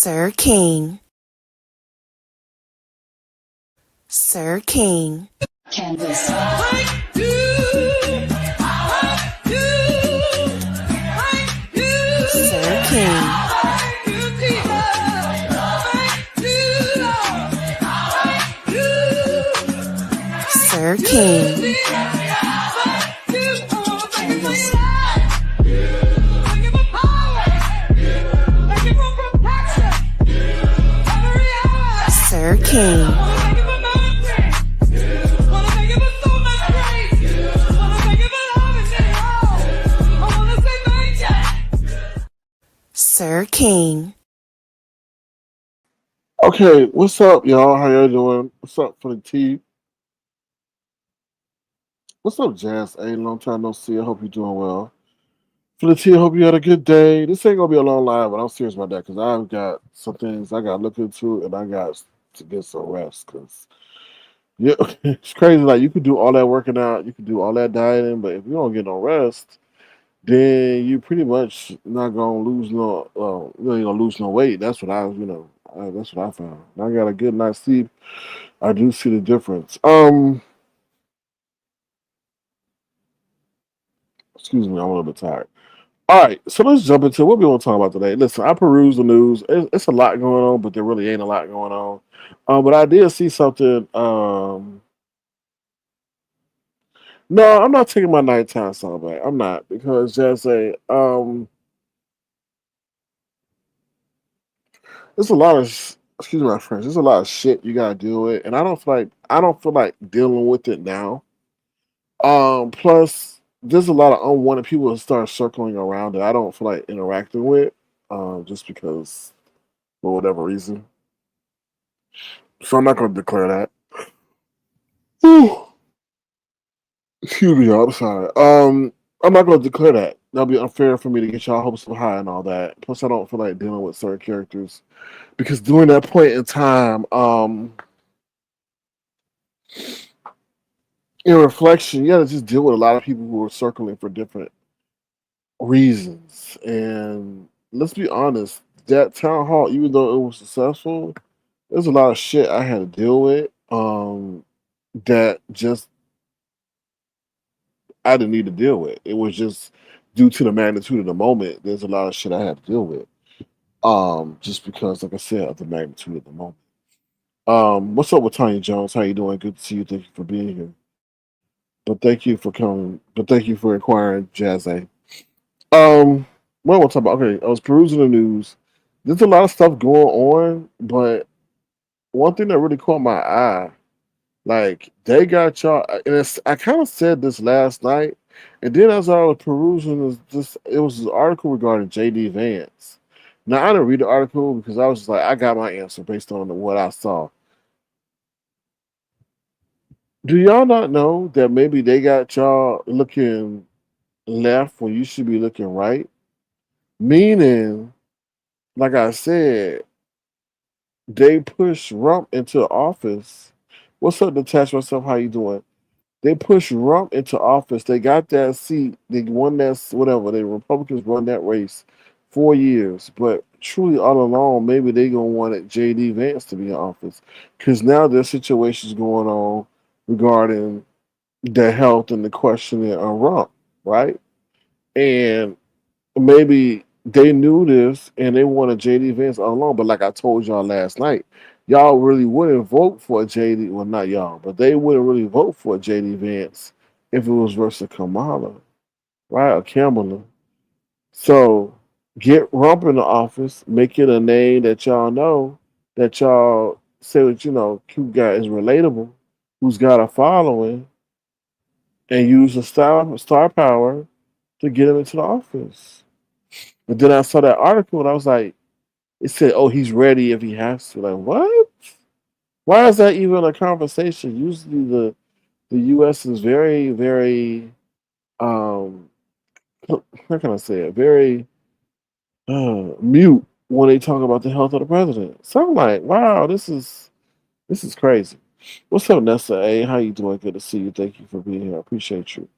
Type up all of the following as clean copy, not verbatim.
Sir King, Sir King, Canvas. Sir King, Sir King, Canvas. Sir King, Sir King, Okay, what's up, y'all? How y'all doing? What's up for the T? What's up, Jazz? A long time no see. I hope you're doing well. For the T, I hope you had a good day. This ain't gonna be a long live, but I'm serious about that because I've got some things I gotta look into and I got to get some rest. Cause yeah, it's crazy. Like you could do all that working out, you could do all that dieting, but if you don't get no rest, then you pretty much not gonna lose no, you ain't gonna lose no weight. That's what that's what I found. I got a good night's sleep. I do see the difference. Excuse me, I'm a little bit tired. All right, so let's jump into what we want to talk about today. Listen, I peruse the news. It's a lot going on, but there really ain't a lot going on. But I did see something. No, I'm not taking my nighttime song back. I'm not because just say there's a lot of excuse my French. There's a lot of shit you gotta deal with, and I don't feel like dealing with it now. Plus, there's a lot of unwanted people that start circling around that I don't feel like interacting with, just because for whatever reason. So I'm not going to declare that. Whew. Excuse me, y'all. I'm sorry. I'm not going to declare that. That'll be unfair for me to get y'all hopes up high and all that. Plus, I don't feel like dealing with certain characters because during that point in time, in reflection, you got to just deal with a lot of people who are circling for different reasons. And let's be honest, that town hall, even though it was successful, there's a lot of shit I had to deal with. That just I didn't need to deal with. It was just due to the magnitude of the moment. There's a lot of shit I had to deal with. Just because, like I said, of the magnitude of the moment. What's up with Tanya Jones? How you doing? Good to see you. Thank you for being here. But thank you for coming. But thank you for inquiring, Jazz A. What we'll talk about? Okay, I was perusing the news. There's a lot of stuff going on, but one thing that really caught my eye, like they got y'all, and I kind of said this last night, and then as I was perusing it was this article regarding JD Vance. Now I didn't read the article because I was just like, I got my answer based on what I saw. Do y'all not know that maybe they got y'all looking left when you should be looking right? Meaning, like I said, they push Rump into office. What's up, Detach Myself? How you doing? They pushed Rump into office. They got that seat. They won that whatever. The Republicans won that race 4 years. But truly, all along, maybe they gonna want J.D. Vance to be in office because now there's situations going on regarding the health and the questioning on Rump, right? And maybe they knew this and they wanted JD Vance all along. But like I told y'all last night, y'all really wouldn't vote for JD. Well, not y'all, but they wouldn't really vote for JD Vance if it was versus Kamala, right? Or Kamala. So get Rump in the office, make it a name that y'all know, that y'all say that who guy is relatable, who's got a following, and use the star power to get him into the office. But then I saw that article and I was like, it said, "Oh, he's ready if he has to." Like, what? Why is that even a conversation? Usually, the U.S. is very, very how can I say it? Very mute when they talk about the health of the president. So I'm like, wow, this is crazy. What's up, Nessa? A? How you doing? Good to see you. Thank you for being here. I appreciate you.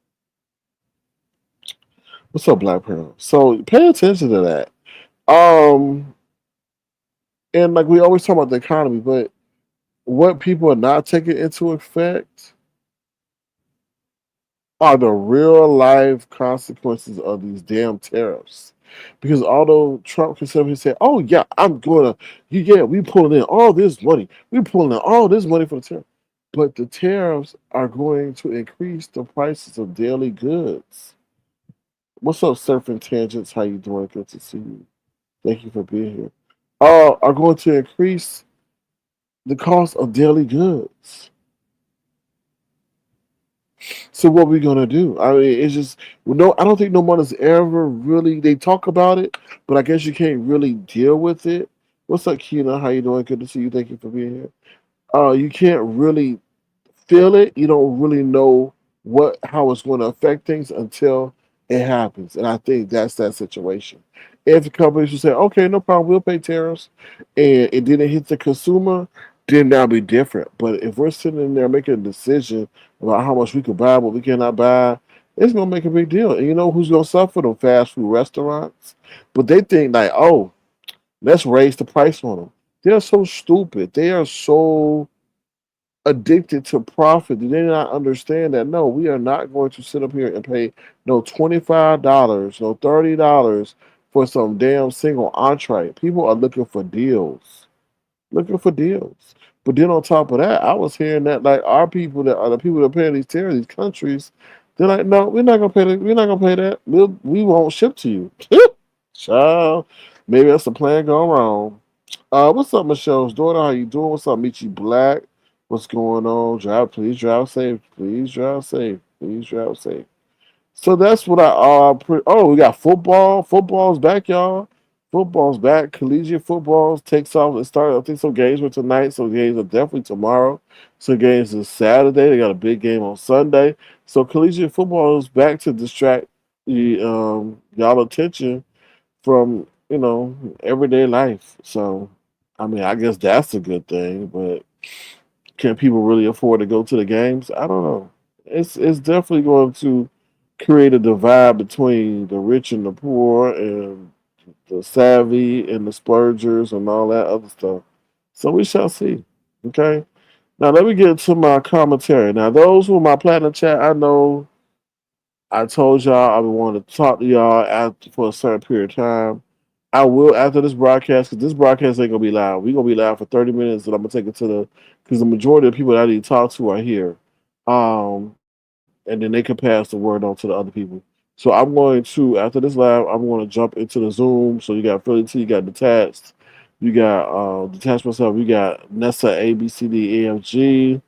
What's up, Black Pearl? So pay attention to that. Um, And like we always talk about the economy, but what people are not taking into effect are the real life consequences of these damn tariffs. Because although Trump can simply say, "Oh yeah, I'm gonna, yeah, we pulling in all this money, we pulling in all this money for the tariff," but the tariffs are going to increase the prices of daily goods. What's up, Surfing Tangents? How you doing? Good to see you. Thank you for being here. Are going to increase the cost of daily goods. So what we gonna do? I mean, it's just well, no. I don't think no one has ever really. They talk about it, but I guess you can't really deal with it. What's up, Keena? How you doing? Good to see you. Thank you for being here. You can't really feel it. You don't really know what how it's going to affect things until it happens. And I think that's that situation. If the companies would say, "Okay, no problem, we'll pay tariffs," and it didn't hit the consumer, then that'll be different. But if we're sitting in there making a decision about how much we could buy, what we cannot buy, it's gonna make a big deal. And you know who's gonna suffer? The fast food restaurants. But they think like, oh, let's raise the price on them. They're so stupid. They are so addicted to profit. Do they not understand that no, we are not going to sit up here and pay no $25, no $30 for some damn single entree. People are looking for deals. Looking for deals. But then on top of that, I was hearing that like our people that are the people that pay these tariffs, these countries, they're like, no, we're not gonna pay that. We're not gonna pay that. We won't ship to you. Child, maybe that's the plan gone wrong. What's up, Michelle's daughter? How you doing? What's up, Michi Black? What's going on? Please drive safe. Please drive safe. Please drive safe. So that's what oh, we got football. Football's back, y'all. Football's back. Collegiate football takes off. It started. I think some games were tonight. Some games are definitely tomorrow. Some games is Saturday. They got a big game on Sunday. So collegiate football is back to distract the y'all attention from everyday life. So I mean, I guess that's a good thing. But can people really afford to go to the games? I don't know. It's definitely going to create a divide between the rich and the poor, and the savvy and the splurgers, and all that other stuff. So we shall see. Okay. Now let me get to my commentary. Now those who are my platinum chat, I know I told y'all I would want to talk to y'all after for a certain period of time. I will after this broadcast because this broadcast ain't gonna be loud. We're gonna be loud for 30 minutes, and I'm gonna take it to the because the majority of the people that I need to talk to are here, and then they can pass the word on to the other people. So I'm going to after this live, I'm going to jump into the Zoom. So you got Philly T, you got Detached, you got Detached myself, you got Nessa A B C D E F G.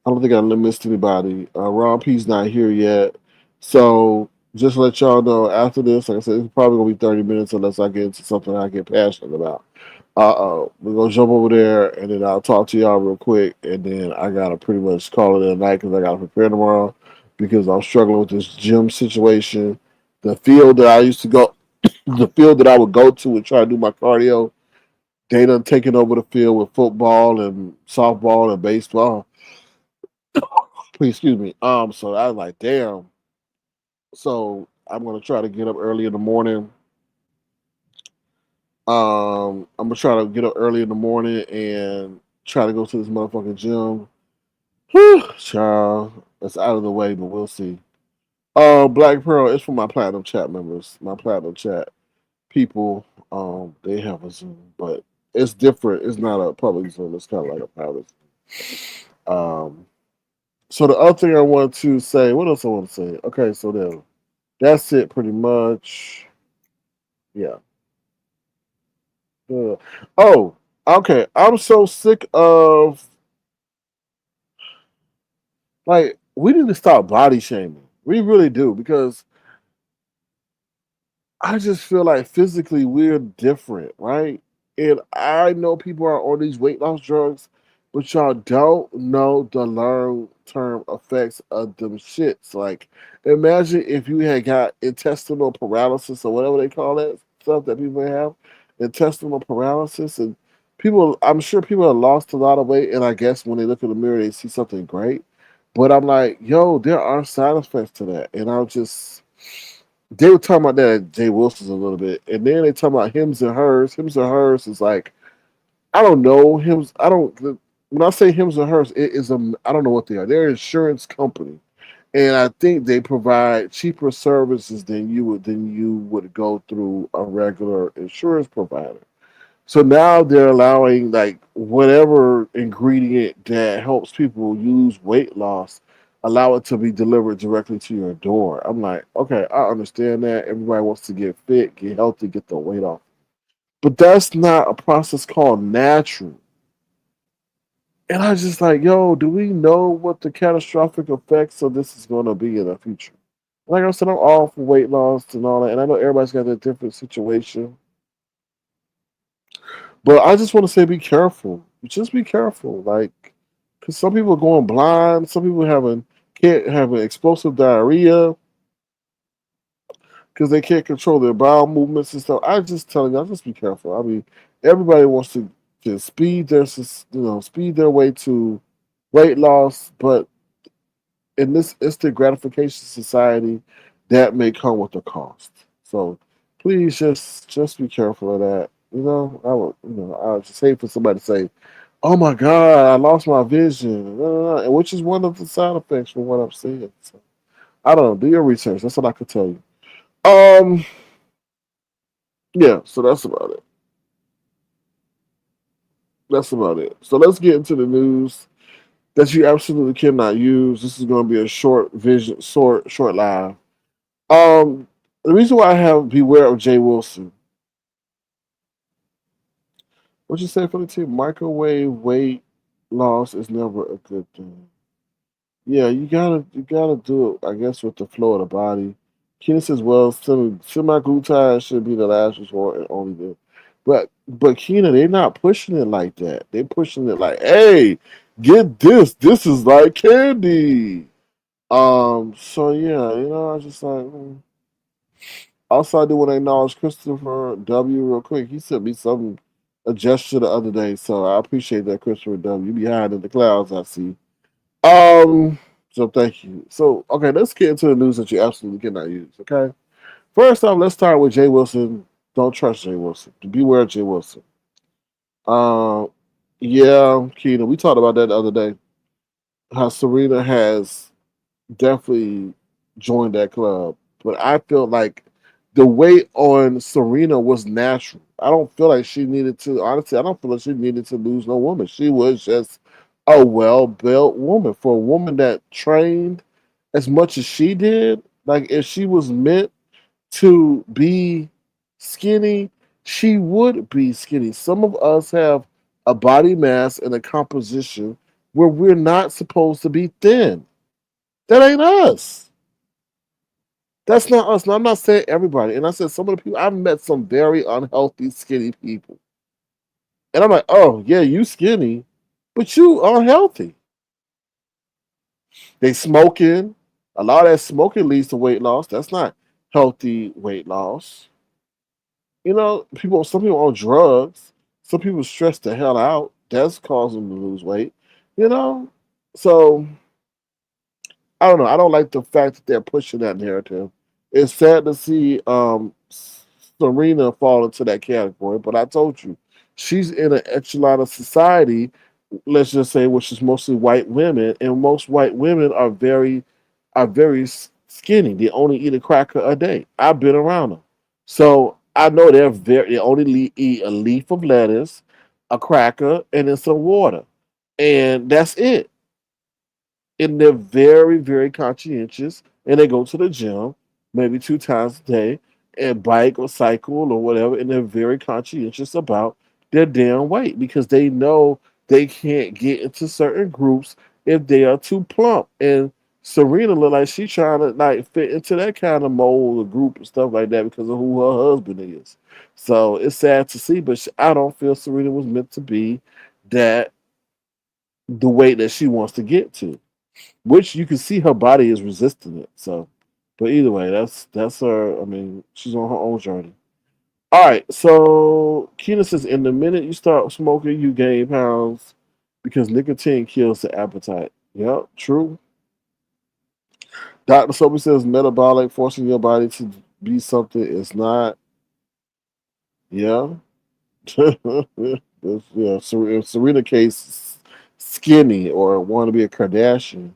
I don't think I missed anybody. Ron P's not here yet. So just to let y'all know, after this, like I said, it's probably gonna be 30 minutes unless I get into something I get passionate about. We're gonna jump over there and then I'll talk to y'all real quick, and then I gotta pretty much call it a night because I gotta prepare tomorrow because I'm struggling with this gym situation. The field that I used to go, the field that I would go to and try to do my cardio, they done taken over the field with football and softball and baseball. Please excuse me. So I was like, damn. So I'm gonna try to get up early in the morning. I'm gonna try to get up early in the morning and try to go to this motherfucking gym. Whew, child, that's out of the way, but we'll see. Black Pearl, it's for my platinum chat members. My platinum chat people, they have a Zoom, but it's different. It's not a public Zoom. It's kind of like a private. Um, so the other thing I want to say, what else I want to say? Okay, so then that's it pretty much. Yeah. Uh, oh, okay. I'm so sick of like we need to stop body shaming. We really do because I just feel like physically we're different, right? And I know people are on these weight loss drugs, but y'all don't know the long term effects of them shits. Like, imagine if you had got intestinal paralysis or whatever they call that stuff that people have, intestinal paralysis, and people. I'm sure people have lost a lot of weight, and I guess when they look in the mirror, they see something great. But I'm like, yo, there are side effects to that, and I'm just They were talking about that at Jay Wilson's a little bit, and then they talking about hims and hers. Hims and hers is like I don't know hims. I don't. When I say hims and hers, it is a I don't know what they are. They're an insurance company, and I think they provide cheaper services than you would go through a regular insurance provider. So now they're allowing like whatever ingredient that helps people lose weight loss, allow it to be delivered directly to your door. I'm like, okay, I understand that. Everybody wants to get fit, get healthy, get their weight off. But that's not a process called natural. And I just like, yo, do we know what the catastrophic effects of this is going to be in the future? Like I said, I'm all for weight loss and all that, and I know everybody's got a different situation. But I just want to say, be careful. Just be careful, like, because some people are going blind. Some people can't having explosive diarrhea because they can't control their bowel movements and stuff. I just telling you, I just be careful. I mean, everybody wants to speed their way to weight loss, but in this instant gratification society, that may come with a cost. So please just be careful of that. I would just hate for somebody to say, "Oh my God, I lost my vision," and which is one of the side effects from what I'm seeing. So I don't know. Do your research. That's what I could tell you. Um, yeah. So that's about it. That's about it. So let's get into the news that you absolutely cannot use. This is going to be a short live. Um, the reason why I have beware of Jay Wilson. What you say for the team? Microwave weight loss is never a good thing. Yeah, you gotta do it. I guess with the flow of the body. Keenan says, "Well, semi-glutide should be the last resort and only the." But Keenan, they're not pushing it like that. They're pushing it like, "Hey, get this. This is like candy." So yeah, I was just like. Also, I do want to acknowledge Christopher W. real quick. He sent me a gesture the other day, so I appreciate that, Christopher W. You be hiding in the clouds, I see. Um, so thank you. So okay, let's get into the news that you absolutely cannot use. Okay, first off, let's start with Jay Wilson. Don't trust Jay Wilson. Beware of Jay Wilson. Um, yeah, Keena, we talked about that the other day. How Serena has definitely joined that club. But I feel like the weight on Serena was natural. I don't feel like she needed to, honestly, I don't feel like she needed to lose no woman. She was just a well built woman. For a woman that trained as much as she did, like if she was meant to be skinny, she would be skinny. Some of us have a body mass and a composition where we're not supposed to be thin. That ain't us. That's not us. Now, I'm not saying everybody. And I said some of the people, I've met some very unhealthy, skinny people. And I'm like, oh, yeah, you skinny, but you unhealthy. They smoking. A lot of that smoking leads to weight loss. That's not healthy weight loss. Some people on drugs. Some people stress the hell out. That's causing them to lose weight. You know? So I don't know. I don't like the fact that they're pushing that narrative. It's sad to see Serena fall into that category, but I told you, she's in an echelon of society, let's just say, which is mostly white women, and most white women are very skinny. They only eat a cracker a day. I've been around them, so I know they only eat a leaf of lettuce, a cracker, and then some water, and that's it, and they're very, very conscientious, and they go to the gym maybe 2 times a day and bike or cycle or whatever, and they're very conscientious about their damn weight because they know they can't get into certain groups if they are too plump. And Serena look like she's trying to like fit into that kind of mold or group and stuff like that because of who her husband is. So it's sad to see, but I don't feel Serena was meant to be that the weight that she wants to get to, which you can see her body is resisting it. So, but either way, that's her. I mean, she's on her own journey. All right. So Keena says, in the minute you start smoking, you gain pounds because nicotine kills the appetite. Yep, true. Dr. Sophie says metabolic, forcing your body to be something it's not. Yeah. Yeah. So if Serena case skinny or want to be a Kardashian.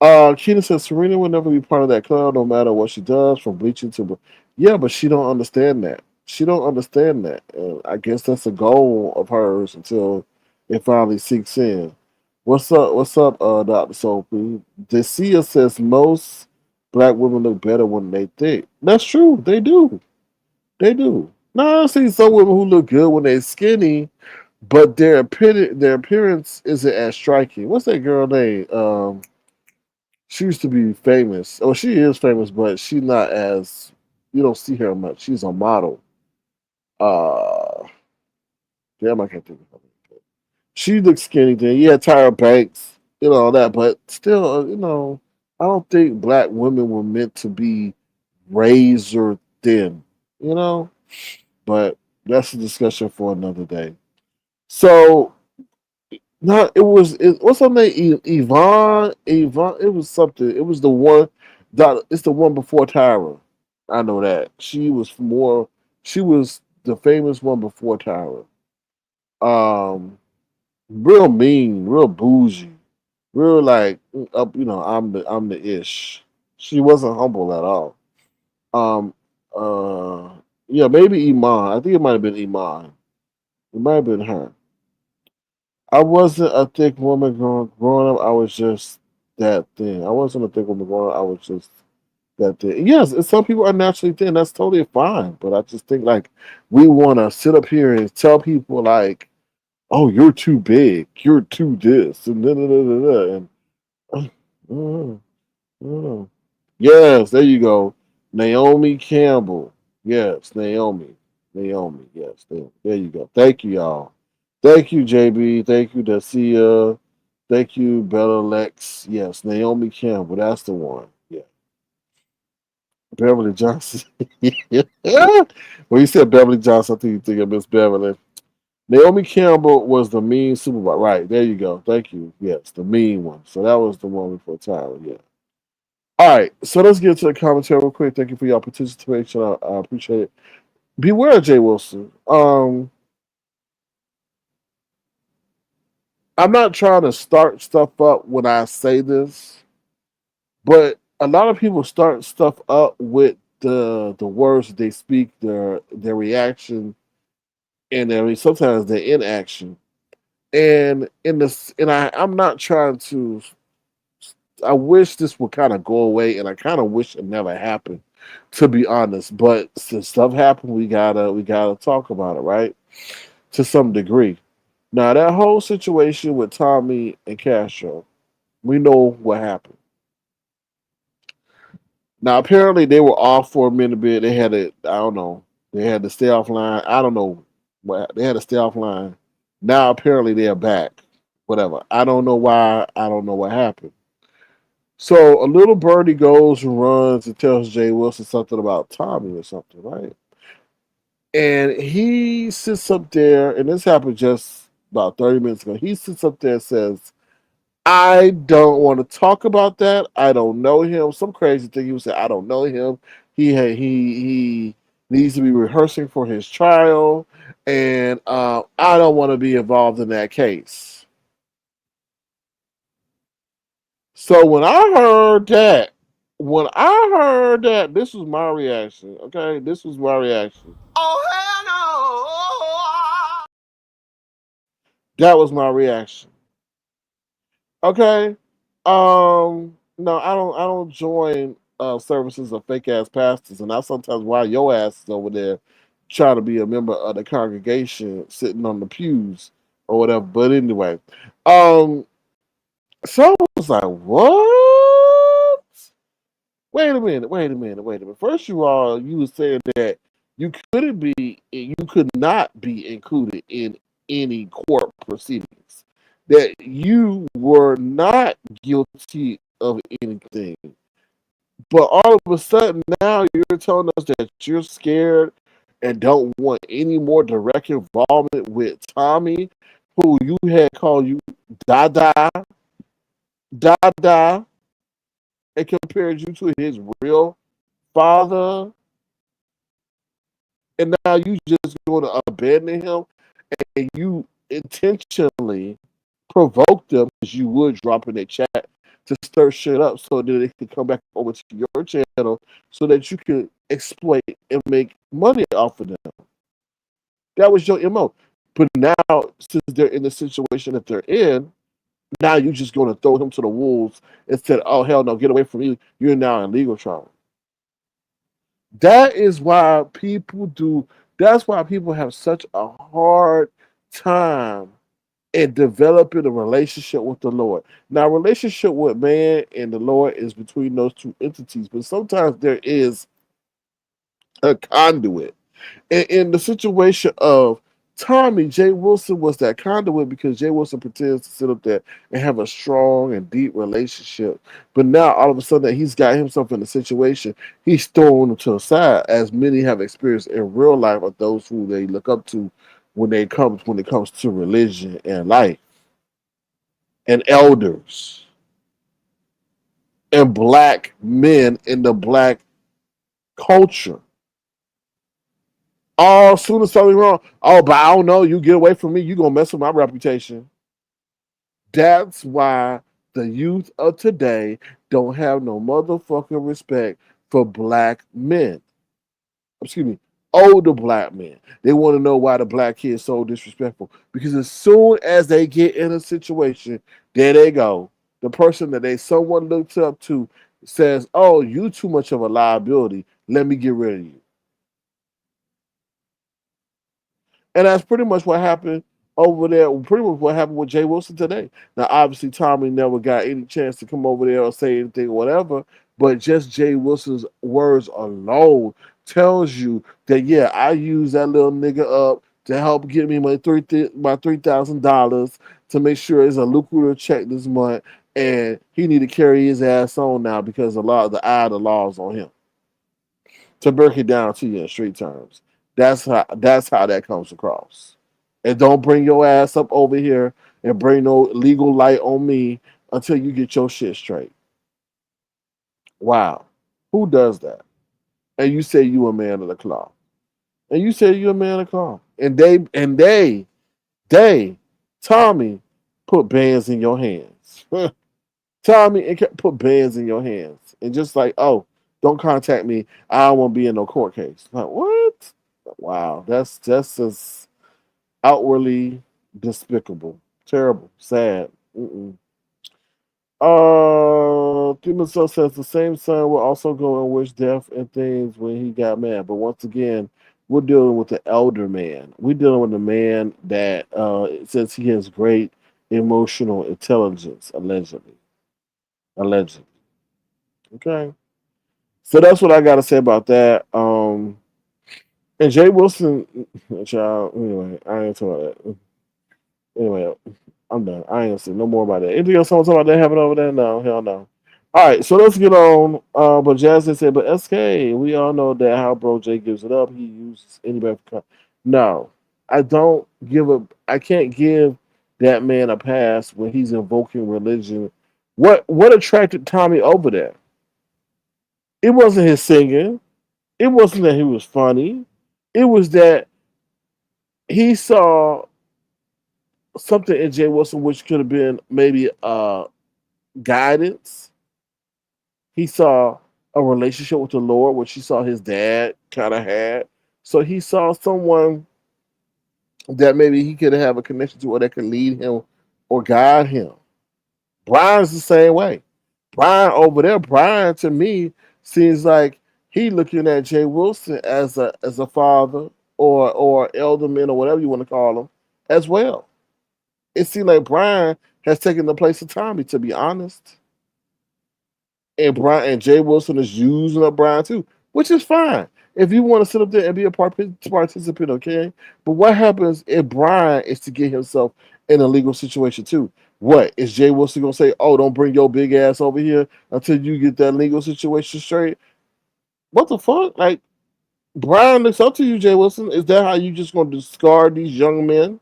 Keena says Serena will never be part of that club, no matter what she does, from bleaching to. Yeah, but she don't understand that. She don't understand that. I guess that's a goal of hers until it finally sinks in. What's up? What's up, Doctor Sophie? Decia says most black women look better when they thick. That's true. They do. They do. Now I see some women who look good when they're skinny, but their appearance isn't as striking. What's that girl name? She used to be famous. Oh, she is famous, but she's not as you don't see her much. She's a model. Uh Damn, I can't think of her. She looks skinny then. Yeah, Tyra Banks, all that, but still, I don't think black women were meant to be razor thin, you know? But that's a discussion for another day. So no, what's her name? Yvonne. Yvonne. It was something. It was the one. It's the one before Tyra. I know that she was more. She was the famous one before Tyra. Um, Real mean, real bougie, real like up. I'm the ish. She wasn't humble at all. Um. Yeah, maybe Iman. I think it might have been Iman. It might have been her. I wasn't a thick woman growing up. I was just that thin. I wasn't a thick woman growing up. I was just that thin. Yes, and some people are naturally thin. That's totally fine. But I just think like we want to sit up here and tell people like, "Oh, you're too big. You're too this," and da da da da da. And uh, yes, there you go, Naomi Campbell. Yes, Naomi. Naomi. Yes, there you go. Thank you, y'all. Thank you, JB. Thank you, Dacia. Thank you, Bella Lex. Yes, Naomi Campbell. That's the one. Yeah. Beverly Johnson. When you said Beverly Johnson, I think you think of Miss Beverly. Naomi Campbell was the mean supervisor. Right. There you go. Thank you. Yes, the mean one. So that was the one before Tyler. Yeah. All right. So let's get to the commentary real quick. Thank you for your participation. I appreciate it. Beware, Jay Wilson. I'm not trying to start stuff up when I say this, but a lot of people start stuff up with the words that they speak, their reaction, and sometimes their inaction. And I'm not trying to. I wish this would kind of go away, and I kind of wish it never happened, to be honest. But since stuff happened, we gotta talk about it, right? To some degree. Now that whole situation with Tommy and Castro, we know what happened. Now apparently they were off for a minute bit. They had it. I don't know. They had to stay offline. I don't know what they had to stay offline. Now apparently they are back. Whatever. I don't know why. I don't know what happened. So a little birdie goes and runs and tells Jay Wilson something about Tommy or something, right? And he sits up there, and this happened just about 30 minutes ago. He sits up there and says, I don't want to talk about that. I don't know him. Some crazy thing he would say, I don't know him. He needs to be rehearsing for his trial, and I don't want to be involved in that case. So when I heard that, this was my reaction. Okay, this was my reaction. Oh hell no! That was my reaction. Okay. No, I don't join services of fake ass pastors, and I sometimes while your ass is over there trying to be a member of the congregation sitting on the pews or whatever. But anyway, um, so I was like, what? Wait a minute, wait a minute, wait a minute. First of all, you were saying that you could not be included in any court proceedings, that you were not guilty of anything. But all of a sudden now you're telling us that you're scared and don't want any more direct involvement with Tommy, who you had called you Dada, Dada, and compared you to his real father. and now you just going to abandon him, and you intentionally provoke them because you would drop in their chat to stir shit up so that they could come back over to your channel so that you could exploit and make money off of them. That was your MO. But now, since they're in the situation that they're in, now you're just going to throw him to the wolves and said, "Oh hell no, get away from me! You're now in legal trouble." That is why people do. That's why people have such a hard time in developing a relationship with the Lord. Now, relationship with man and the Lord is between those two entities, but sometimes there is a conduit. In the situation of Tommy, Jay Wilson was that conduit because Jay Wilson pretends to sit up there and have a strong and deep relationship. But now all of a sudden that he's got himself in a situation, he's thrown to the side, as many have experienced in real life of those who they look up to when it comes to religion and life and elders and black men in the black culture. Oh, as soon as something wrong, oh, but I don't know, you get away from me, you gonna mess with my reputation. That's why the youth of today don't have no motherfucking respect for black men. Excuse me, older black men. They want to know why the black kids so disrespectful. Because as soon as they get in a situation, there they go. The person that they someone looks up to says, "Oh, you too much of a liability. Let me get rid of you." And that's pretty much what happened over there. Pretty much what happened with Jay Wilson today. Now, obviously, Tommy never got any chance to come over there or say anything or whatever. But just Jay Wilson's words alone tells you that yeah, I use that little nigga up to help get me my $3,000 to make sure it's a lucrative check this month, and he need to carry his ass on now because a lot of the eye of the law is on him. To break it down to you in street terms. That's how that comes across. And don't bring your ass up over here and bring no legal light on me until you get your shit straight. Wow. Who does that? And you say you a man of the cloth. And you say you a man of the cloth. And they, Tommy, put bands in your hands. Tommy and put bands in your hands. And just like, oh, don't contact me. I don't want to be in no court case. Like, what? Wow. That's just outwardly despicable. Terrible. Sad. Mm-mm. Demon Soul says the same son will also go and wish death and things when he got mad. But once again, we're dealing with the elder man. We're dealing with a man that says he has great emotional intelligence, allegedly. Allegedly. Okay. So that's what I got to say about that. And Jay Wilson, child. Anyway, I ain't talking about that. Anyway, I'm done. I ain't gonna say no more about that. Anything else someone talking about that happened over there? No, hell no. All right, so let's get on. But Jasmine said, but SK, we all know that how Bro J gives it up. He uses anybody for no, I don't give a. I can't give that man a pass when he's invoking religion. What attracted Tommy over there? It wasn't his singing. It wasn't that he was funny. It was that he saw something in Jay Wilson which could have been maybe guidance. He saw a relationship with the Lord, which he saw his dad kind of had. So he saw someone that maybe he could have a connection to or that could lead him or guide him. Brian's the same way. Brian over there, Brian to me seems like he looking at Jay Wilson as a father or elderman or whatever you want to call him as well. It seems like Brian has taken the place of Tommy, to be honest. And Brian and Jay Wilson is using up Brian too, which is fine. If you want to sit up there and be a participant, okay. But what happens if Brian is to get himself in a legal situation too? What is Jay Wilson gonna say? Oh, don't bring your big ass over here until you get that legal situation straight. What the fuck? Like Brian looks up to you, Jay Wilson. Is that how you just gonna discard these young men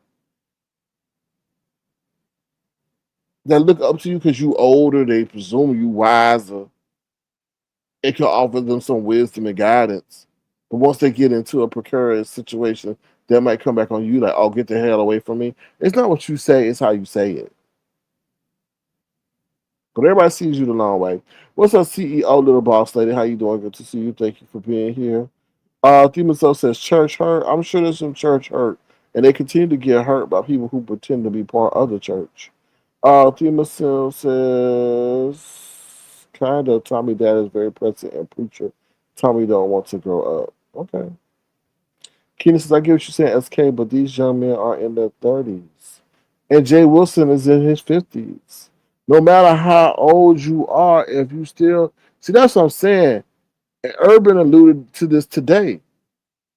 that look up to you because you older? They presume you wiser. It can offer them some wisdom and guidance. But once they get into a precarious situation, they might come back on you like, "Oh, get the hell away from me." It's not what you say; it's how you say it. But everybody sees you the long way. What's up, CEO, little boss lady? How you doing? Good to see you. Thank you for being here. Demon Soul says church hurt. I'm sure there's some church hurt, and they continue to get hurt by people who pretend to be part of the church. Demon Soul says kind of Tommy dad is very present and preacher. Tommy don't want to grow up. Okay. Keenan says I get what you're saying, SK, but these young men are in their 30s, and Jay Wilson is in his 50s. No matter how old you are, if you still see, that's what I'm saying. And Urban alluded to this today.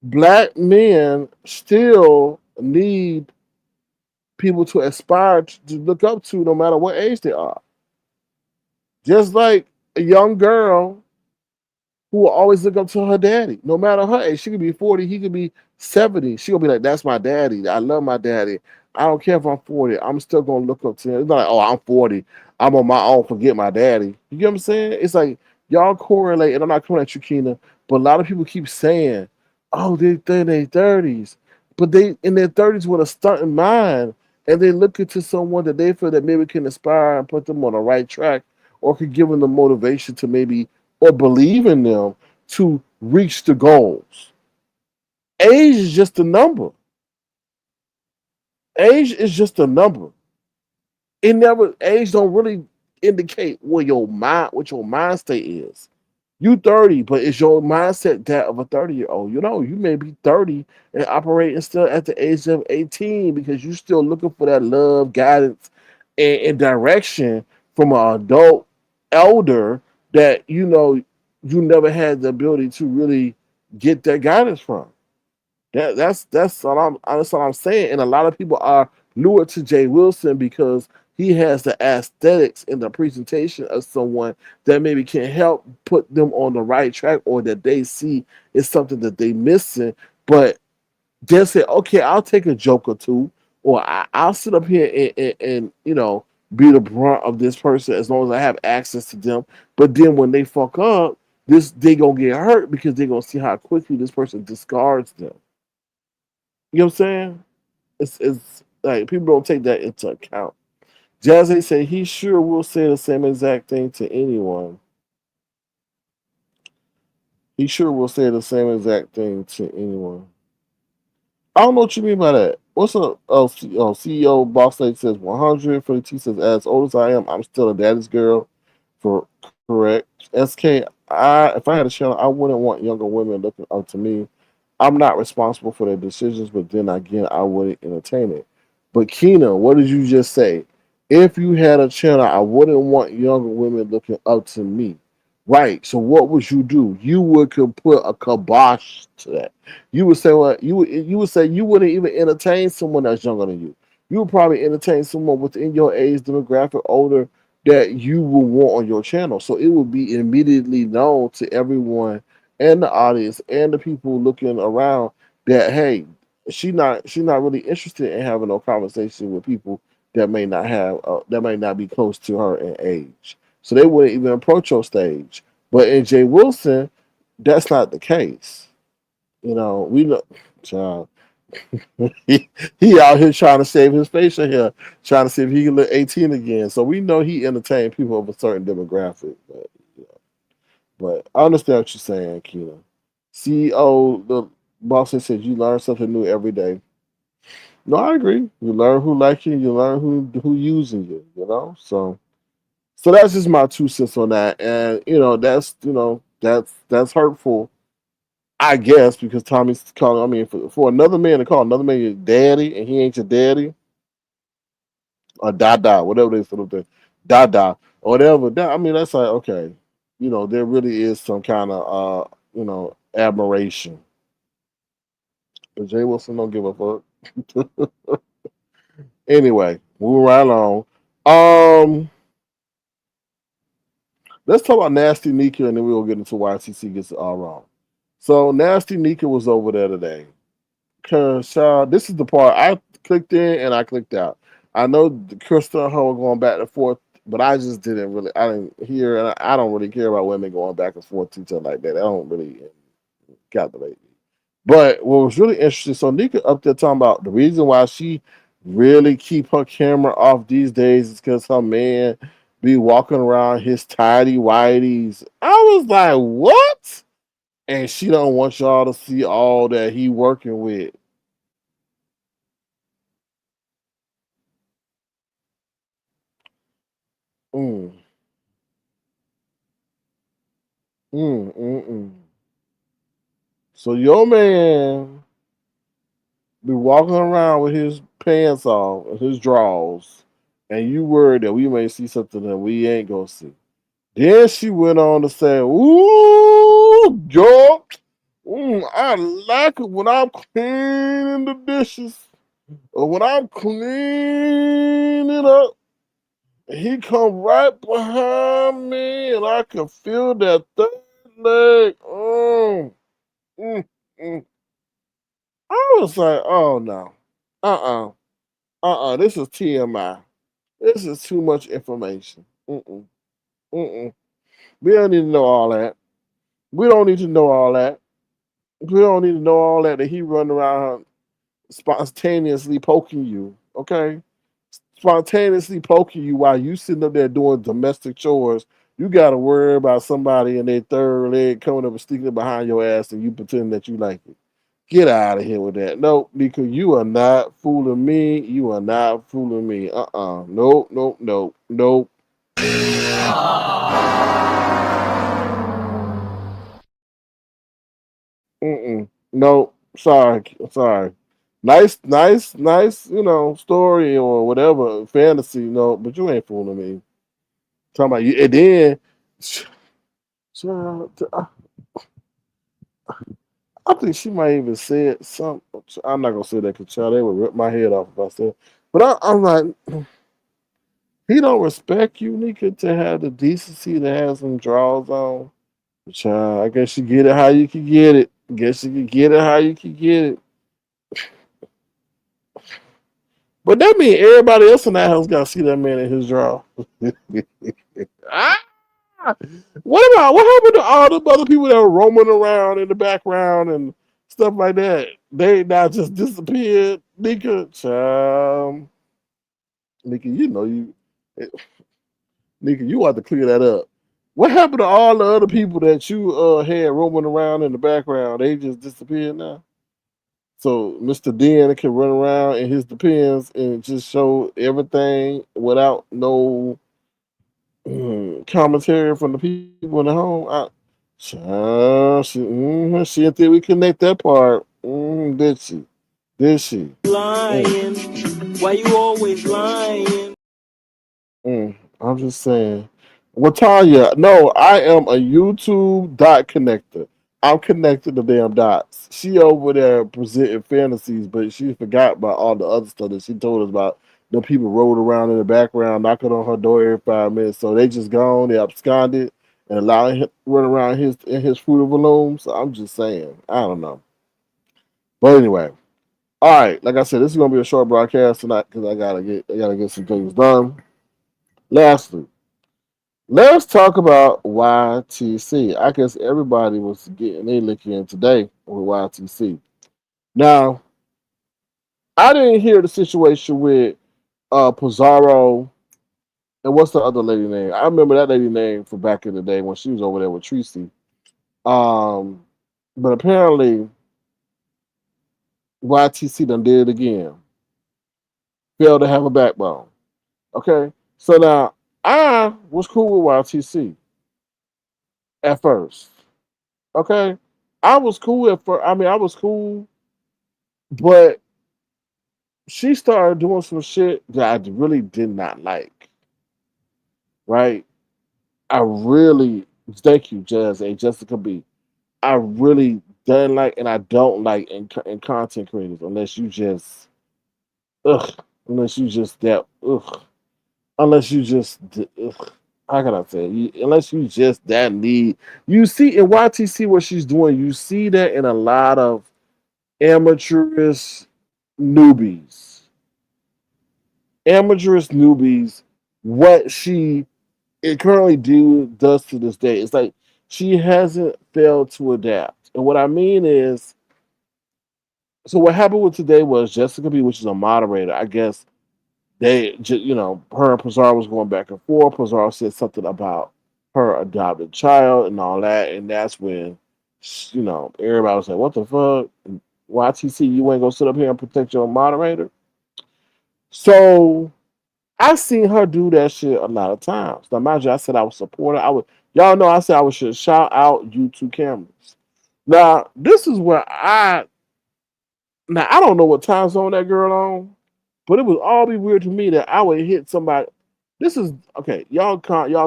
Black men still need people to aspire to look up to no matter what age they are. Just like a young girl who will always look up to her daddy, no matter her age. She could be 40, he could be 70. She gonna be like, "That's my daddy. I love my daddy. I don't care if I'm 40. I'm still gonna look up to him." It's not like, "Oh, I'm 40. I'm on my own. Forget my daddy." You get what I'm saying? It's like y'all correlate, and I'm not coming at you, Keena, but a lot of people keep saying, "Oh, they're in their 30s," but they in their 30s with a stunt in mind, and they look into someone that they feel that maybe can inspire and put them on the right track, or could give them the motivation to maybe or believe in them to reach the goals. Age is just a number. Age is just a number. It never age don't really indicate what your mind state is. You 30, but is your mindset that of a 30-year-old? You know, you may be 30 and operating still at the age of 18 because you're still looking for that love, guidance, and direction from an adult elder that you know you never had the ability to really get that guidance from. That's what I'm saying. And a lot of people are lured to Jay Wilson because he has the aesthetics and the presentation of someone that maybe can help put them on the right track or that they see is something that they missing. But they'll say, okay, I'll take a joke or two, or I'll sit up here and be the brunt of this person as long as I have access to them. But then when they fuck up, they gonna get hurt because they gonna see how quickly this person discards them. You know what I'm saying? It's like people don't take that into account. Jazzy said he sure will say the same exact thing to anyone. He sure will say the same exact thing to anyone. I don't know what you mean by that. What's up? CEO Boss Lady says 100. For the T says, as old as I am, I'm still a daddy's girl. For correct. SK, if I had a channel, I wouldn't want younger women looking up to me. I'm not responsible for their decisions, but then again, I wouldn't entertain it. But Keena, what did you just say? If you had a channel, I wouldn't want younger women looking up to me. Right. So what would you do? You would could put a kibosh to that. You would say what you would say you wouldn't even entertain someone that's younger than you. You would probably entertain someone within your age demographic older that you will want on your channel. So it would be immediately known to everyone and the audience and the people looking around that hey, she not really interested in having no conversation with people that may not be close to her in age. So they wouldn't even approach your stage. But in Jay Wilson, that's not the case. You know, we know, child, he out here trying to save his facial hair, trying to see if he can look 18 again. So we know he entertained people of a certain demographic. But I understand what you're saying, Keena. CEO, the boss said you learn something new every day. No, I agree. You learn who like you, you learn who using you, so that's just my 2 cents on that. And that's hurtful, I guess, because Tommy's calling. I mean, for another man to call another man your daddy and he ain't your daddy or dada, whatever they sort of thing, dada or whatever. I mean, that's like okay, there really is some kind of admiration. But Jay Wilson don't give a fuck. Anyway, moving right along. Um, let's talk about Nasty Nyca, and then we'll get into why TC gets it all wrong. So Nasty Nyca was over there today. Cause this is the part I clicked in and I clicked out. I know Krista and her were going back and forth, but I just didn't really. I didn't hear, and I don't really care about women going back and forth to each other like that. I don't really. got the lady. But what was really interesting, so Nika up there talking about the reason why she really keep her camera off these days is because her man be walking around his tidy whities. I was like, what? And she don't want y'all to see all that he working with. Mm, mm. So your man be walking around with his pants off and his drawers, and you worried that we may see something that we ain't gonna see. Then she went on to say, "Ooh, Joe, I like it when I'm cleaning the dishes or when I'm cleaning up. He come right behind me, and I can feel that third leg. Mm, mm. I was like, oh no, this is TMI. This is too much information. Mm-mm. We don't need to know all that. We don't need to know all that. We don't need to know all that he run around spontaneously poking you. Okay, spontaneously poking you while you sitting up there doing domestic chores. You got to worry about somebody in their third leg coming up and sneaking behind your ass, and you pretend that you like it. Get out of here with that. Nope, because you are not fooling me. You are not fooling me. Nope, nope, nope, nope. Nope. Sorry. Sorry. Nice, story or whatever, fantasy, but you ain't fooling me. Talking about you. And then, child, I think she might even said something. I'm not going to say that because, child, they would rip my head off if I said. But I'm like, he don't respect you, Nika, to have the decency to have some draws on. Child, I guess you get it how you can get it. Guess you can get it how you can get it. But that means everybody else in that house got to see that man in his draw. Ah! What happened to all the other people that were roaming around in the background and stuff like that? They now just disappeared. Nika, child. Nika, Nika, you ought to clear that up. What happened to all the other people that you had roaming around in the background? They just disappeared now. So Mr. Den can run around in his depends and just show everything without no commentary from the people in the home. She didn't think we connect that part. Did she? Did she? Lying. Why you always lying? I'm just saying. Well, Tanya, no, I am a YouTube dot connector. I'm connected to damn dots. She over there presenting fantasies, but she forgot about all the other stuff that she told us about. The people rolled around in the background, knocking on her door every 5 minutes. So they just gone, they absconded, and allowing him to run around in his Fruit of the Loom. So I'm just saying, I don't know. But anyway, all right. Like I said, this is gonna be a short broadcast tonight because I gotta get some things done. Lastly, let's talk about YTC. I guess everybody was getting a lick in today with YTC. Now, I didn't hear the situation with Pizarro and what's the other lady name? I remember that lady name from back in the day when she was over there with Tracy. Um, but apparently YTC done did it again. Failed to have a backbone. Okay, so now I was cool with YTC at first. Okay, I was cool at first. I mean, I was cool, but she started doing some shit that I really did not like. Right? I really thank you, Jazz A. Jessica B. I really don't like, and I don't like in content creators unless you just ugh, unless you just that ugh, unless you just ugh. How can I say? Unless you just that need. You see in YTC what she's doing. You see that in a lot of amateurish newbies, amateurish newbies. What she it currently does to this day, it's like she hasn't failed to adapt. And what I mean is, so what happened with today was Jessica B, which is a moderator. I guess her and Pizarro was going back and forth. Pizarro said something about her adopted child and all that, and that's when, everybody was like, "What the fuck? YTC, you ain't gonna sit up here and protect your moderator?" So I seen her do that shit a lot of times. Now, mind you, I said I was supporter. Y'all know, I said I should shout out YouTube cameras. Now, this is where I don't know what time zone that girl on, but it would all be weird to me that I would hit somebody. This is okay, y'all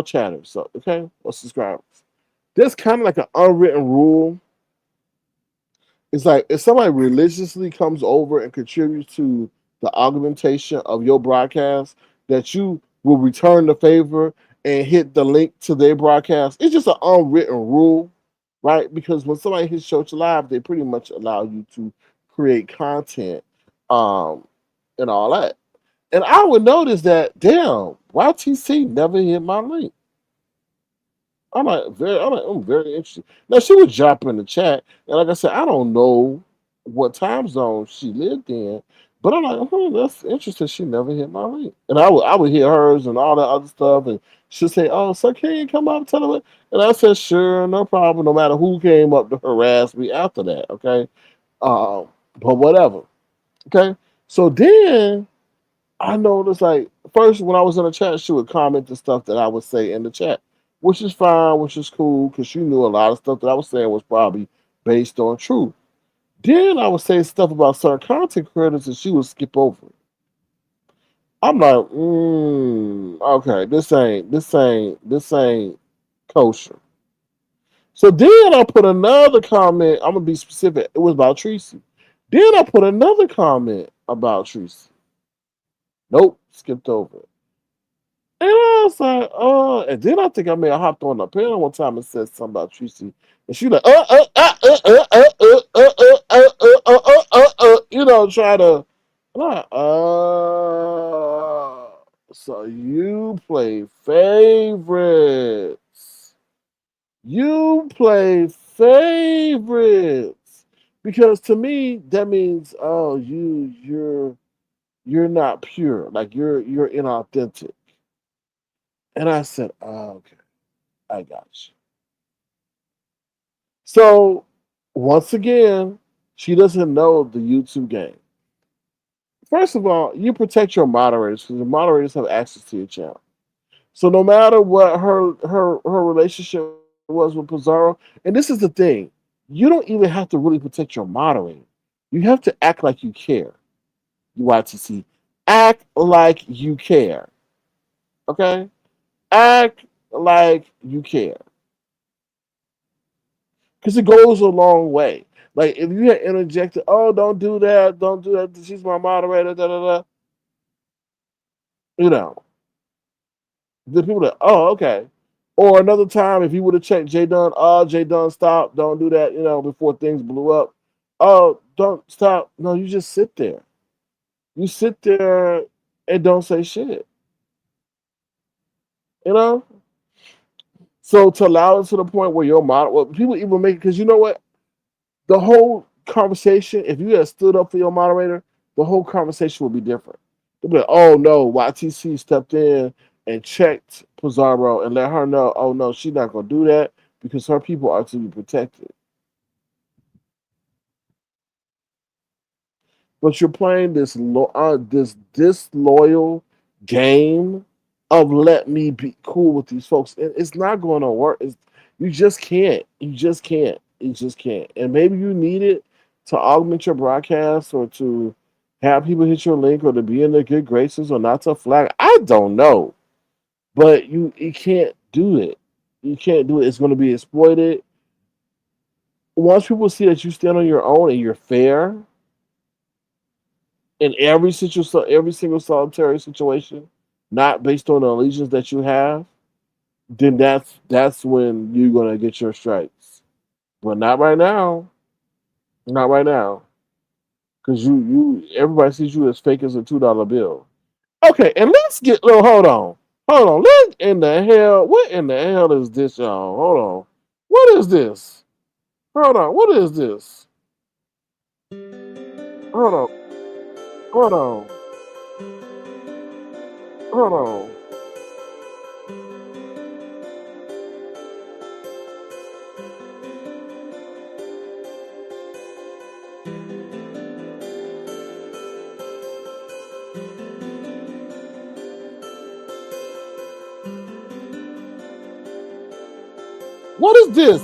chatter, so okay, or subscribers. There's kind of like an unwritten rule. It's like if somebody religiously comes over and contributes to the augmentation of your broadcast, that you will return the favor and hit the link to their broadcast. It's just an unwritten rule, right? Because when somebody hits Church Live, they pretty much allow you to create content, um, and all that. And I would notice that, damn, YTC never hit my link. I'm very interested. Now she would drop in the chat, and like I said, I don't know what time zone she lived in, but I'm like, that's interesting. She never hit my link, and I would hear hers and all that other stuff, and she'd say, "Oh, so can you come up and tell her?" And I said, "Sure, no problem. No matter who came up to harass me after that, okay, but whatever, okay." So then I noticed, like, first when I was in the chat, she would comment the stuff that I would say in the chat, which is fine, which is cool, because she knew a lot of stuff that I was saying was probably based on truth. Then I would say stuff about certain content creators and she would skip over it. I'm like, okay, this ain't kosher. So then I put another comment. I'm gonna be specific. It was about Tracy. Then I put another comment about Tracy. Nope, skipped over it. And I was like, oh, and then I think I may have hopped on the panel one time and said something about Tracy. And she like, try to, and I'm like, so you play favorites. You play favorites. Because to me, that means, oh, you're not pure. Like you're inauthentic. And I said, oh, okay, I got you. So once again, she doesn't know the YouTube game. First of all, you protect your moderators because the moderators have access to your channel. So no matter what her relationship was with Pizarro, and this is the thing, you don't even have to really protect your moderator. You have to act like you care. UITC, act like you care. Okay, act like you care. Because it goes a long way. Like if you had interjected, oh, don't do that. She's my moderator, da da da. You know, the people that, oh, okay. Or another time, if you would have checked Jay Dunn, oh, Jay Dunn, stop, don't do that. Before things blew up. Oh, don't stop. No, you just sit there. You sit there and don't say shit. You know. So to allow it to the point where people even make it, because you know what, the whole conversation, if you had stood up for your moderator, the whole conversation would be different. They'd be like, oh no, YTC stepped in and checked Pizarro and let her know, oh no, she's not going to do that because her people are to be protected. But you're playing this disloyal game of let me be cool with these folks. And it's not going to work. You just can't. You just can't. You just can't. And maybe you need it to augment your broadcast or to have people hit your link or to be in their good graces or not to flag. I don't know. But you can't do it. You can't do it. It's going to be exploited. Once people see that you stand on your own and you're fair, in every single solitary situation, not based on the allegiance that you have, then that's when you're gonna get your stripes. But not right now. Not right now. Cause you everybody sees you as fake as a $2 bill. Okay, and let's get hold on. Hold on. What in the hell is this, y'all? Hold on. What is this? Hold on. What is this? Hold on. Hold on. Hold on. What is this?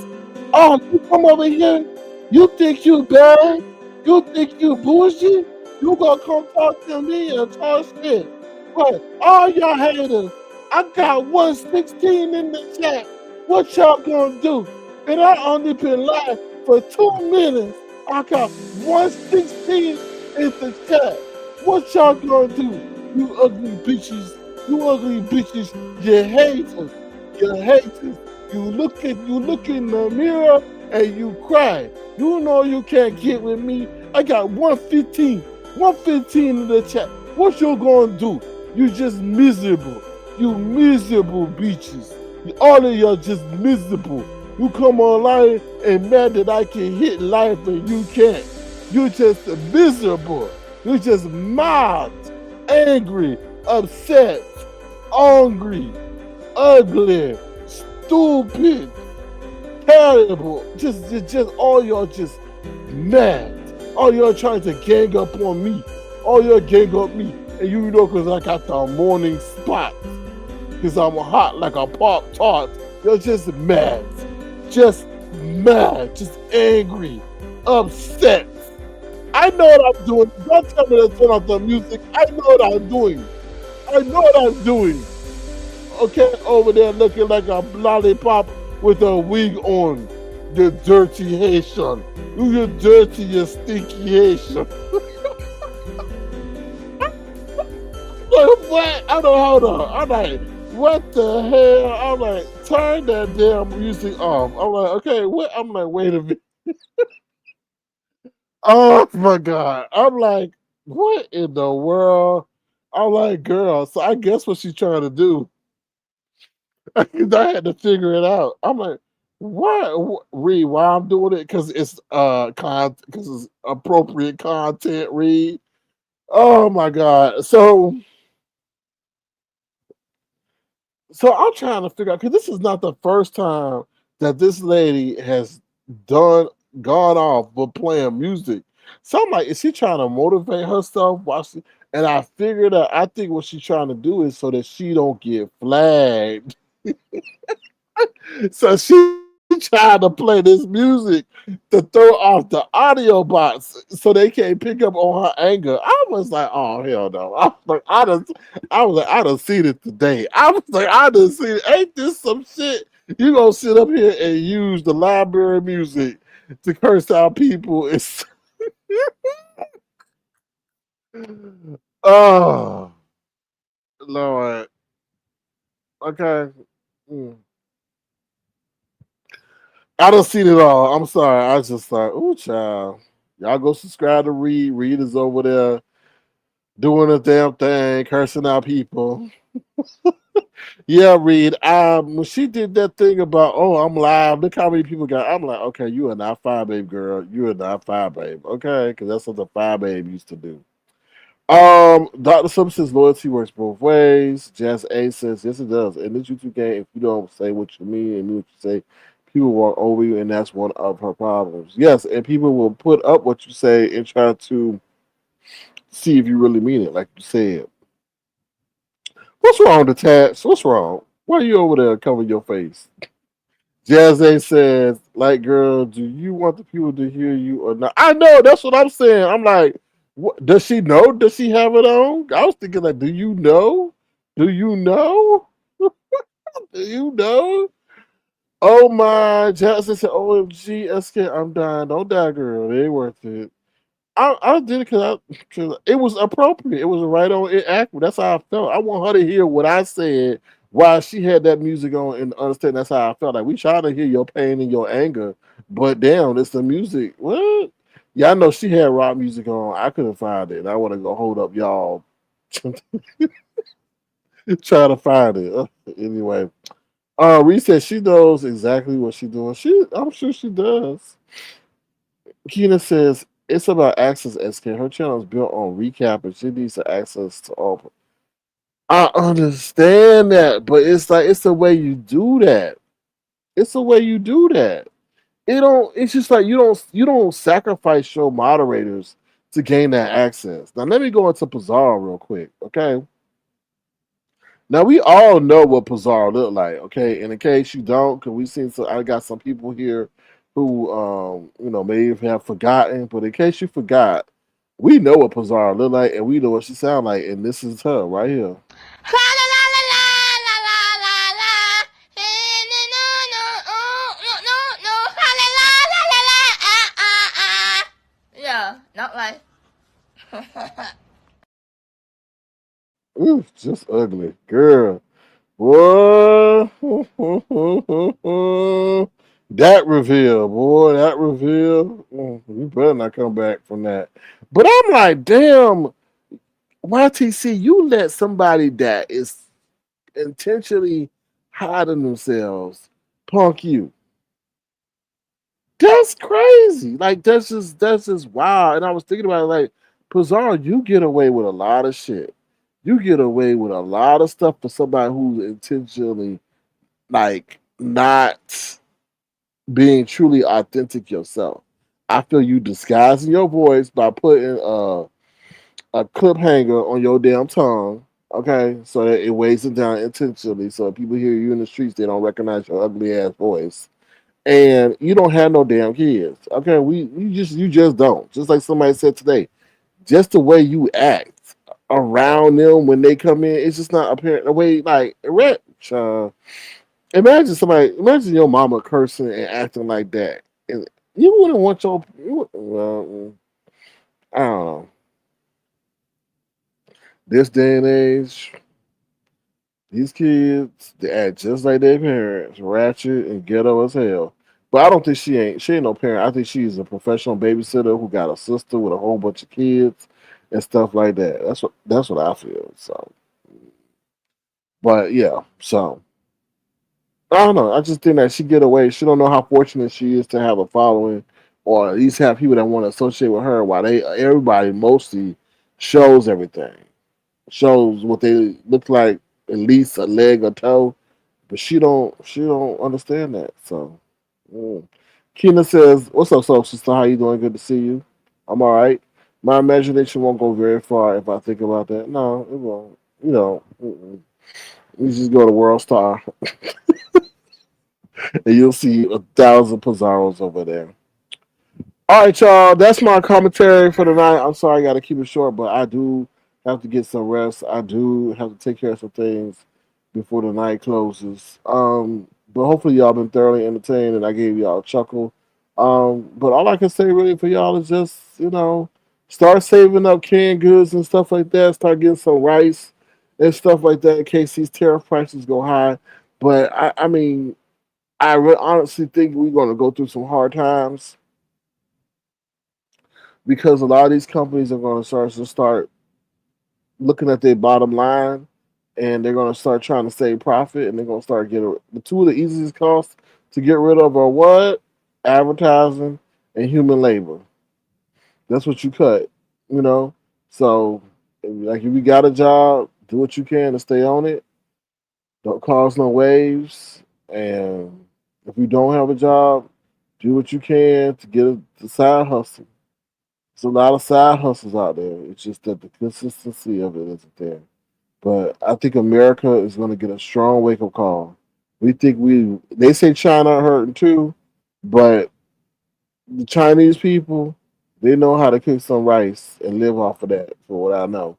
Oh, you come over here. You think you bad? You think you bougie? You gonna come talk to me and talk shit? But all y'all haters, I got 116 in the chat. What y'all gonna do? And I only been live for 2 minutes. I got 116 in the chat. What y'all gonna do? You ugly bitches. You ugly bitches. You haters. You haters. You look in the mirror and you cry. You know you can't get with me. I got 115. 115 in the chat. What you gonna do? You just miserable. You miserable bitches. All of y'all just miserable. You come online and mad that I can hit life and you can't. You just miserable. You just mad, angry, upset, hungry, ugly, stupid, terrible. Just all y'all just mad. All y'all trying to gang up on me. All y'all gang up me. And you know, cause I got the morning spot. Cause I'm hot like a Pop Tart. You're just mad. Just mad. Just angry. Upset. I know what I'm doing. Don't tell me to turn off the music. I know what I'm doing. I know what I'm doing. Okay, over there looking like a lollipop with a wig on. You dirty Haitian. You dirty, you stinky Haitian. What? I don't hold on. I'm like, what the hell? I'm like, turn that damn music off. I'm like, okay, what? I'm like, wait a minute. Oh my god. I'm like, what in the world? I'm like, girl. So I guess what she's trying to do. I had to figure it out. I'm like, what? Read why I'm doing it because it's because it's appropriate content. Read. Oh my god. So I'm trying to figure out because this is not the first time that this lady has done gone off but playing music. So I'm like, is she trying to motivate herself? And I figured out. I think what she's trying to do is so that she don't get flagged. So she tried to play this music to throw off the audio box so they can't pick up on her anger. I was like, oh hell no. I was like, I done seen it today. I was like, I done seen it. Ain't this some shit? You gonna sit up here and use the library music to curse out people? It's oh Lord. Okay. Mm. I don't seen it all. I'm sorry. I was just like, ooh, child. Y'all go subscribe to Reed. Reed is over there doing a damn thing, cursing out people. Yeah, Reed. When she did that thing about, oh, I'm live. Look how many people got. I'm like, okay, you are not fire babe, girl. You are not fire babe, okay? Because that's what the fire babe used to do. Dr. Sub says loyalty works both ways. Jazz A says yes, it does. In this YouTube game, if you don't say what you mean and mean what you say, people walk over you, and that's one of her problems. Yes, and people will put up what you say and try to see if you really mean it, like you said. What's wrong, detached? What's wrong? Why are you over there covering your face? Jazz A says, like, girl, do you want the people to hear you or not? I know, that's what I'm saying. I'm like, what, does she know? Does she have it on? I was thinking, like, do you know? Do you know? Do you know? Oh my, Jackson said, OMG, SK, I'm dying. Don't die, girl. It ain't worth it. I did it because it was appropriate. It was right on it accurate. That's how I felt. I want her to hear what I said while she had that music on and understand that's how I felt. Like we try to hear your pain and your anger, but damn, it's the music. What? Yeah, I know she had rock music on. I couldn't find it. I want to go hold up y'all. Try to find it. Anyway. Reese said she knows exactly what she's doing. I'm sure she does. Keena says it's about access. SK, her channel is built on recap, and she needs to access to all. I understand that, but it's like it's the way you do that. It's the way you do that. It don't. It's just like you don't sacrifice your moderators to gain that access. Now let me go into Pizarro real quick, okay? Now we all know what Pizarro look like, okay? And in case you don't, because we seen some, I got some people here who, may have forgotten. But in case you forgot, we know what Pizarro look like, and we know what she sound like, and this is her right here. Yeah, not like. Ooh, just ugly girl. Whoa, that reveal, boy, that reveal. You better not come back from that. But I'm like, damn, YTC, you let somebody that is intentionally hiding themselves punk you. That's crazy. Like that's just wild. And I was thinking about it, like, Pizarro, you get away with a lot of shit. You get away with a lot of stuff for somebody who's intentionally like not being truly authentic yourself. I feel you disguising your voice by putting a clip hanger on your damn tongue, okay, so that it weighs it down intentionally, so if people hear you in the streets, they don't recognize your ugly ass voice. And you don't have no damn kids, okay? You just don't. Just like somebody said today, just the way you act around them when they come in, it's just not apparent. The way like rich. Imagine your mama cursing and acting like that, and you wouldn't want your. Well, I don't know. This day and age, these kids they act just like their parents, ratchet and ghetto as hell. But I don't think she ain't no parent. I think she's a professional babysitter who got a sister with a whole bunch of kids and stuff like that. That's what I feel. So, but yeah, so I don't know. I just think that she get away. She don't know how fortunate she is to have a following, or at least have people that want to associate with her. While everybody mostly shows everything, shows what they look like, at least a leg or toe. But she don't understand that. So, mm. Keena says, "What's up, soul sister? How you doing? Good to see you. I'm all right. My imagination won't go very far if I think about that. No, it won't. You know, you just go to World Star and you'll see 1,000 Pizarros over there. All right, y'all. That's my commentary for tonight. I'm sorry I got to keep it short, but I do have to get some rest. I do have to take care of some things before the night closes. But hopefully y'all been thoroughly entertained and I gave y'all a chuckle. But all I can say really for y'all is just start saving up canned goods and stuff like that. Start getting some rice and stuff like that in case these tariff prices go high. But I mean, honestly think we're going to go through some hard times because a lot of these companies are going to start looking at their bottom line, and they're going to start trying to save profit, and they're going to start getting the two of the easiest costs to get rid of are what? Advertising and human labor. That's what you cut, you know. So, like, if you got a job, do what you can to stay on it. Don't cause no waves, and if you don't have a job, do what you can to get a side hustle. There's a lot of side hustles out there. It's just that the consistency of it isn't there. But I think America is going to get a strong wake up call. They say China are hurting too, but the Chinese people, they know how to cook some rice and live off of that, for what I know.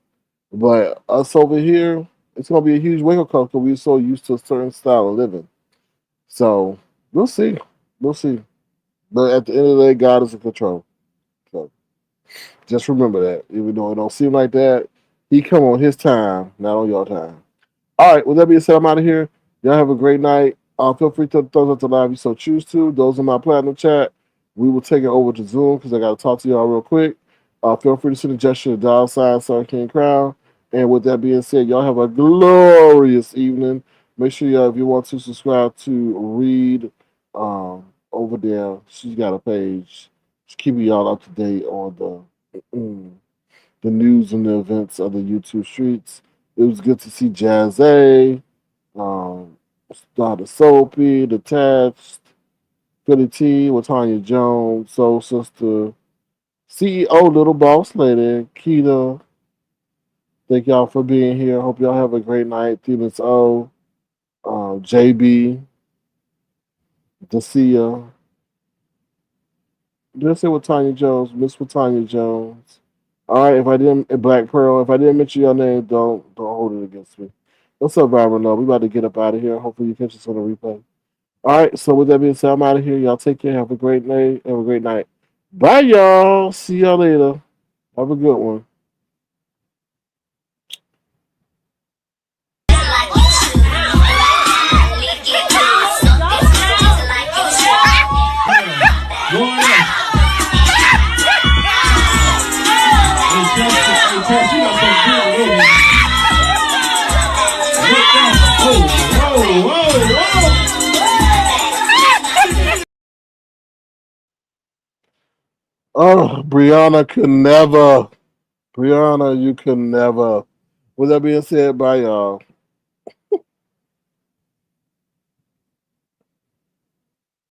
But us over here, it's going to be a huge wake up call because we're so used to a certain style of living. So we'll see. We'll see. But at the end of the day, God is in control. So just remember that. Even though it don't seem like that, He come on His time, not on your time. All right, with that being said, I'm out of here. Y'all have a great night. Feel free to throw up the live if you so choose to. Those in my platinum chat, we will take it over to Zoom because I got to talk to y'all real quick. Feel free to send a gesture to dial sign Sir King Crown. And with that being said, y'all have a glorious evening. Make sure y'all, if you want to subscribe to read over there. She's got a page. She's keeping y'all up to date on the news and the events of the YouTube streets. It was good to see Jazz A, Dr. Soapy, Detached, Philly T, Latanya Jones, Soul Sister, CEO Little Boss Lady, Keita. Thank y'all for being here. Hope y'all have a great night. Demons O, JB, Dacia. Did I say Latanya Jones? Miss Latanya Jones. All right, if I didn't Black Pearl, if I didn't mention your name, don't hold it against me. What's up, Robert? No, we about to get up out of here. Hopefully you catch us on the replay. All right, so with that being said, I'm out of here. Y'all take care. Have a great night. Have a great night. Bye, y'all. See y'all later. Have a good one. Oh, Brianna could never. Brianna, you could never. With that being said, bye, y'all.